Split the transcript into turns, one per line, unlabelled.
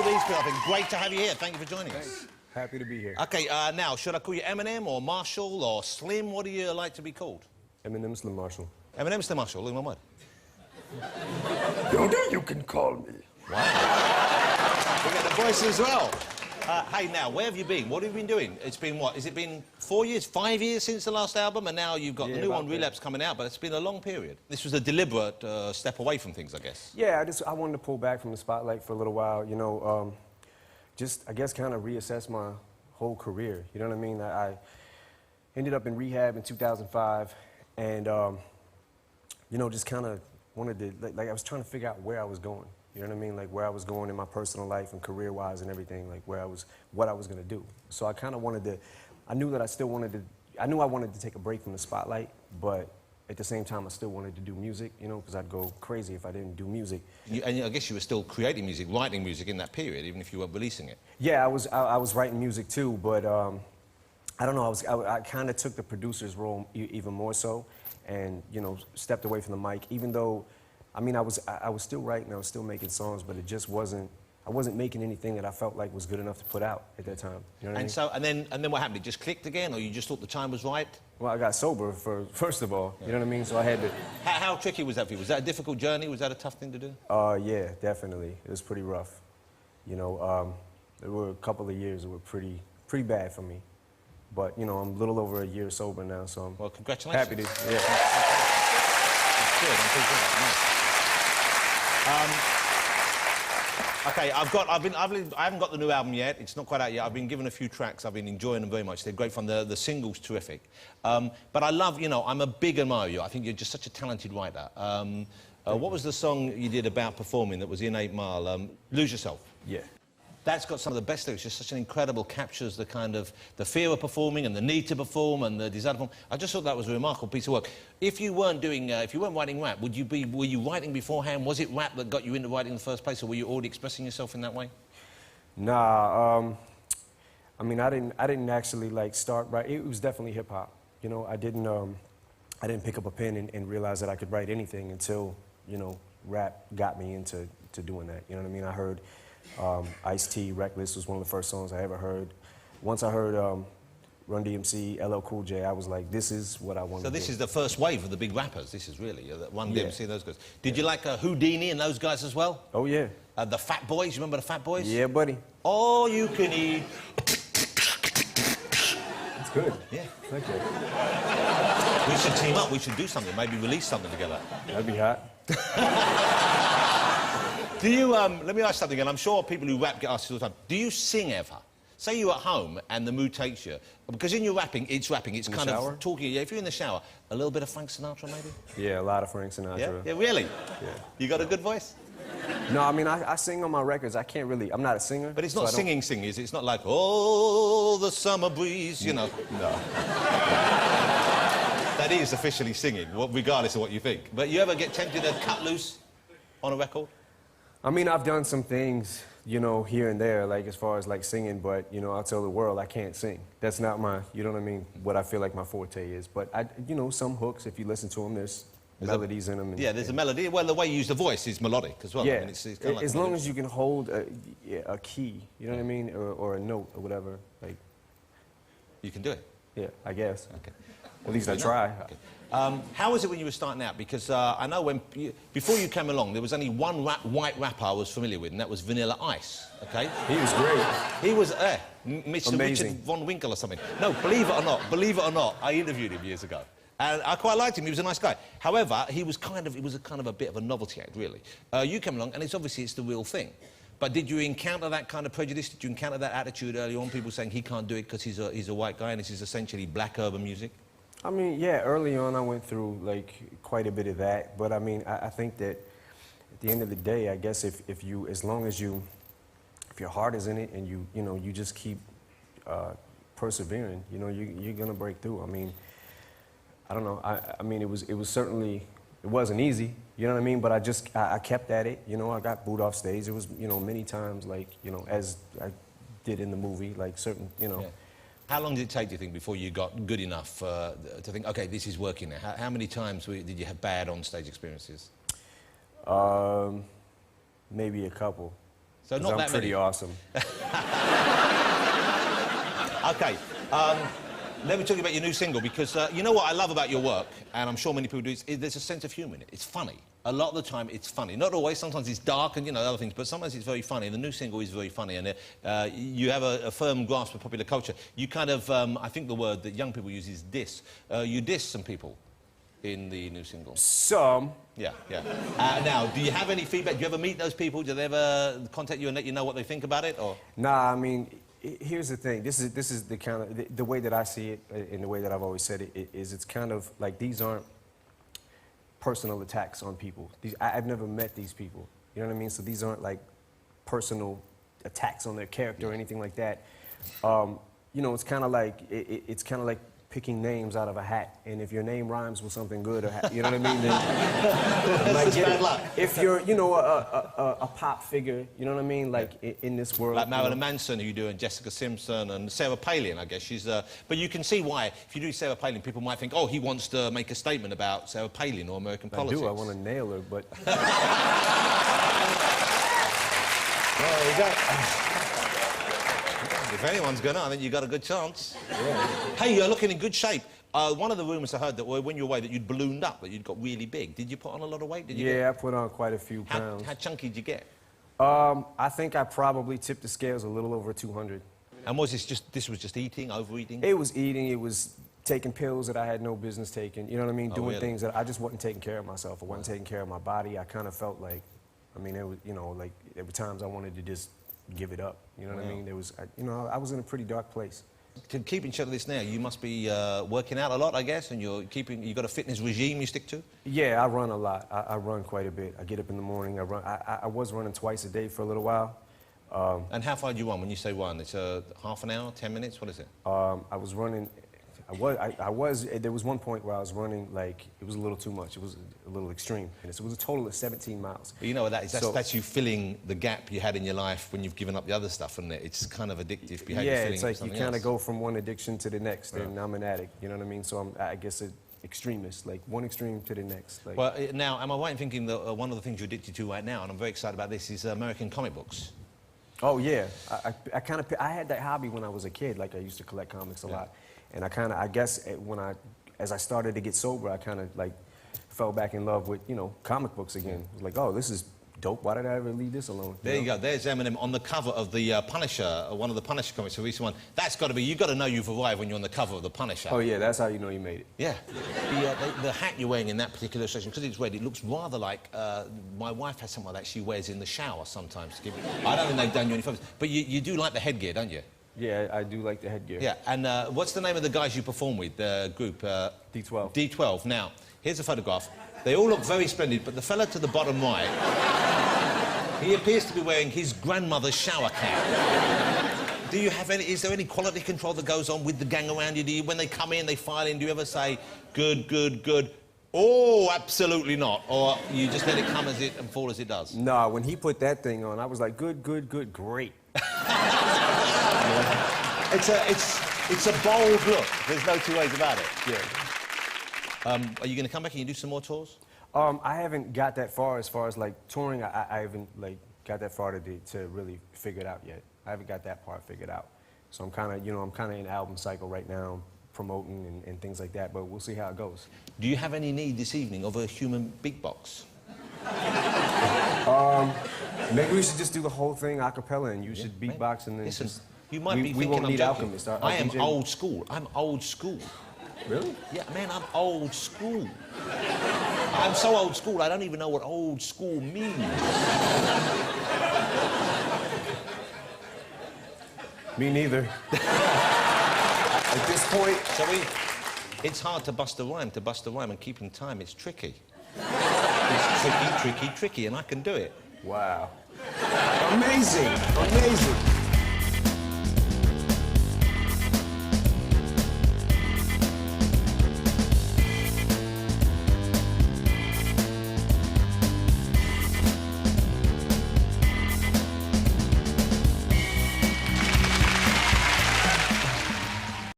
all these people. I think great to have you here. Thank you for joining us.
Happy to be here.
Okay, now, should I call you Eminem or Marshall or Slim? What do you like to be called?
Eminem, Slim Marshall.
Eminem, Slim Marshall, in one word.
Yoda, you can call me.
Wow. We get the voice as well. Hey, now, where have you been? What have you been doing? It's been what? Has it been 4 years, 5 years since the last album? And now you've got the new one, Relapse, coming out, but it's been a long period. This was a deliberate step away from things, I guess.
Yeah, I wanted to pull back from the spotlight for a little while, you know, just, I guess, kind of reassess my whole career, you know what I mean? I ended up in rehab in 2005, and, you know, just kind of wanted to, like, I was trying to figure out where I was going. You know what I mean? Like where I was going in my personal life and career-wise and everything, like what I was gonna do. So I kind of wanted to, I knew I wanted to take a break from the spotlight, but at the same time I still wanted to do music, you know, because I'd go crazy if I didn't do music.
And I guess you were still creating music, writing music in that period, even if you weren't releasing it.
Yeah, I was writing music too, but I don't know, I kind of took the producer's role even more so, and, you know, stepped away from the mic, even though, I mean, I was still writing, I was still making songs, but it just wasn't, I wasn't making anything that I felt like was good enough to put out at that time. You know what I mean?
So, and then what happened? It just clicked again, or you just thought the time was right?
Well, I got sober first of all, you know what I mean? So I had to...
How tricky was that for you? Was that a difficult journey? Was that a tough thing to do?
Yeah, definitely. It was pretty rough. You know, there were a couple of years that were pretty bad for me. But, you know, I'm a little over a year sober now, so I'm...
Well, congratulations.
Happy to, yeah.
That's good, I'm pleased with that. Nice. Okay, I haven't got the new album yet. It's not quite out yet. I've been given a few tracks. I've been enjoying them very much. They're great fun. The single's terrific. But I love, you know, I'm a big admirer of you. I think you're just such a talented writer. What was the song you did about performing that was in 8 Mile? Lose Yourself.
Yeah.
That's got some of the best lyrics. Just such an incredible, captures the kind of the fear of performing and the need to perform and the desire to perform. I just thought that was a remarkable piece of work. If you weren't doing, if you weren't writing rap, were you writing beforehand? Was it rap that got you into writing in the first place, or were you already expressing yourself in that way?
Nah, I mean, I didn't actually like start writing. It was definitely hip hop. You know, I didn't pick up a pen and realize that I could write anything until, you know, rap got me into doing that. You know what I mean? I heard Ice-T, Reckless was one of the first songs I ever heard. Once I heard Run DMC, LL Cool J, I was like, this is what I want to do.
So this is the first wave of the big rappers, this is really, Run DMC, those guys. Did you like Houdini and those guys as well?
Oh, yeah.
The Fat Boys, you remember the Fat Boys?
Yeah, buddy.
All you can eat.
It's good.
Yeah.
Thank you.
We should team up, we should do something, maybe release something together.
That'd be hot.
Do you, let me ask something, and I'm sure people who rap get asked all the time. Do you sing ever? Say you're at home and the mood takes you. Because in your rapping, it's kind of talking. Yeah, if you're in the shower, a little bit of Frank Sinatra, maybe?
Yeah, a lot of Frank Sinatra.
Yeah, yeah, really?
Yeah.
You got a good voice?
No, I mean, I sing on my records. I can't really, I'm not a singer.
But it's not singing, is it? It's not like, oh, the summer breeze, you know.
No.
That is officially singing, regardless of what you think. But you ever get tempted to cut loose on a record?
I mean, I've done some things, you know, here and there, like as far as like singing, but, you know, I'll tell the world I can't sing. That's not my, you know what I mean, what I feel like my forte is. But, you know, some hooks, if you listen to them, there's melodies in them.
Yeah, there's a melody. Well, the way you use the voice is melodic as well.
Yeah,
I mean, it's kind of like
as long as you can hold a key, you know what I mean, or a note or whatever, like...
You can do it?
Yeah, I guess.
Okay.
At least I try.
Okay. How was it when you were starting out? Because I know before you came along, there was only one white rapper I was familiar with, and that was Vanilla Ice, okay?
He was great.
He was, Mr. Richard Von Winkle or something. No, believe it or not, I interviewed him years ago. And I quite liked him, he was a nice guy. However, he was kind of a bit of a novelty act, really. You came along, and it's the real thing. But did you encounter that kind of prejudice? Did you encounter that attitude early on, people saying he can't do it because he's a white guy and this is essentially black urban music?
I mean, yeah, early on I went through, like, quite a bit of that. But, I mean, I think that at the end of the day, I guess if your heart is in it and you know, you just keep persevering, you know, you're gonna break through. I mean, I don't know, I mean, it was certainly, it wasn't easy, you know what I mean? But I kept at it, you know, I got booed off stage. It was, you know, many times, like, you know, as I did in the movie, like certain, you know.
Yeah. How long did it take, do you think, before you got good enough to think, OK, this is working now? How many times did you have bad on-stage experiences?
Maybe a couple.
So not that
pretty
many.
Awesome.
Okay. Let me talk to you about your new single, because you know what I love about your work, and I'm sure many people do, there's a sense of humour in it. It's funny. A lot of the time, it's funny. Not always. Sometimes it's dark and, you know, other things, but sometimes it's very funny. And the new single is very funny, and you have a firm grasp of popular culture. You kind of, I think the word that young people use is diss. You diss some people in the new single.
Some.
Yeah, yeah. Now, do you have any feedback? Do you ever meet those people? Do they ever contact you and let you know what they think about it, or...?
Nah, I mean... Here's the thing. This is the kind of the way that I see it, and the way that I've always said it is. It's kind of like these aren't personal attacks on people. I've never met these people. You know what I mean? So these aren't like personal attacks on their character or anything like that. You know, it's kind of like it's kind of like picking names out of a hat, and if your name rhymes with something good, or you know what I mean, then like,
bad luck.
if you're, you know, a pop figure, you know what I mean, like in this world,
like Marilyn Manson, who you do, and Jessica Simpson, and Sarah Palin, I guess she's. But you can see why. If you do Sarah Palin, people might think, oh, he wants to make a statement about Sarah Palin or American politics.
I want to nail her, but.
There you go. If anyone's gonna, I think you got a good chance. Yeah. Hey, you're looking in good shape. One of the rumours I heard that when you were away that you'd ballooned up, that you'd got really big. Did you put on a lot of weight? Did you
I put on quite a few pounds.
How chunky did you get?
I think I probably tipped the scales a little over 200.
And was this was just eating, overeating?
It was eating, it was taking pills that I had no business taking, you know what I mean? Doing
really?
things that I just wasn't taking care of myself. I wasn't taking care of my body. I kind of felt like, I mean, it was, you know, like there were times I wanted to just give it up, you know what I mean? There was, you know, I was in a pretty dark place.
To keep in shape of this now, you must be working out a lot, I guess, and you got a fitness regime you stick to?
Yeah, I run a lot. I run quite a bit. I get up in the morning, I run. I was running twice a day for a little while.
And how far do you run? When you say run, it's half an hour, 10 minutes, what is it?
I was running, there was one point where I was running, like, it was a little too much. It was a little extreme. And so it was a total of 17 miles.
But you know what that is? That's you filling the gap you had in your life when you've given up the other stuff, isn't it? It's kind of addictive behavior.
Yeah, it's like you kind of go from one addiction to the next, and I'm an addict, you know what I mean? So I guess an extremist, like one extreme to the next. Like.
Well, now, am I right in thinking that one of the things you're addicted to right now, and I'm very excited about this, is American comic books?
Oh, yeah. I had that hobby when I was a kid. Like, I used to collect comics a lot. And I guess as I started to get sober, I kind of like fell back in love with, you know, comic books again. It was like, oh, this is dope. Why did I ever leave this alone?
There you go. There's Eminem on the cover of the Punisher, one of the Punisher comics, the recent one. That's got to be, you've got to know you've arrived when you're on the cover of the Punisher.
Oh, yeah, that's how you know you made it.
Yeah. The hat you're wearing in that particular section, because it's red, it looks rather like, my wife has something like that she wears in the shower sometimes. To give it, I don't think they've done you any favors. But you do like the headgear, don't you?
Yeah, I do like the headgear.
Yeah, and what's the name of the guys you perform with, the group?
D12.
D12. Now, here's a photograph. They all look very splendid, but the fella to the bottom right, he appears to be wearing his grandmother's shower cap. Do you have any, is there any quality control that goes on with the gang around you? Do you, when they come in, they file in, do you ever say, good, good, good? Oh, absolutely not. Or you just let it come as it and fall as it does?
No, when he put that thing on, I was like, good, good, good, great.
It's a bold look. There's no two ways about it.
Yeah.
Are you going to come back and you do some more tours?
I haven't got that far as like touring. I haven't like got that far to really figure it out yet. I haven't got that part figured out. So I'm kind of, you know, I'm kind of in album cycle right now, promoting and things like that. But we'll see how it goes.
Do you have any need this evening of a human beatbox?
Maybe we should just do the whole thing a cappella, and you should beatbox, and then
listen,
just,
you might be
we
thinking
won't
I'm
need
joking.
Alchemist.
I am old school. I'm old school.
Really?
Yeah, man, I'm old school. I'm so old school, I don't even know what old school means.
Me neither. At this point...
So it's hard to bust a rhyme, and keeping time, it's tricky. It's tricky, tricky, tricky, and I can do it.
Wow. Amazing, amazing.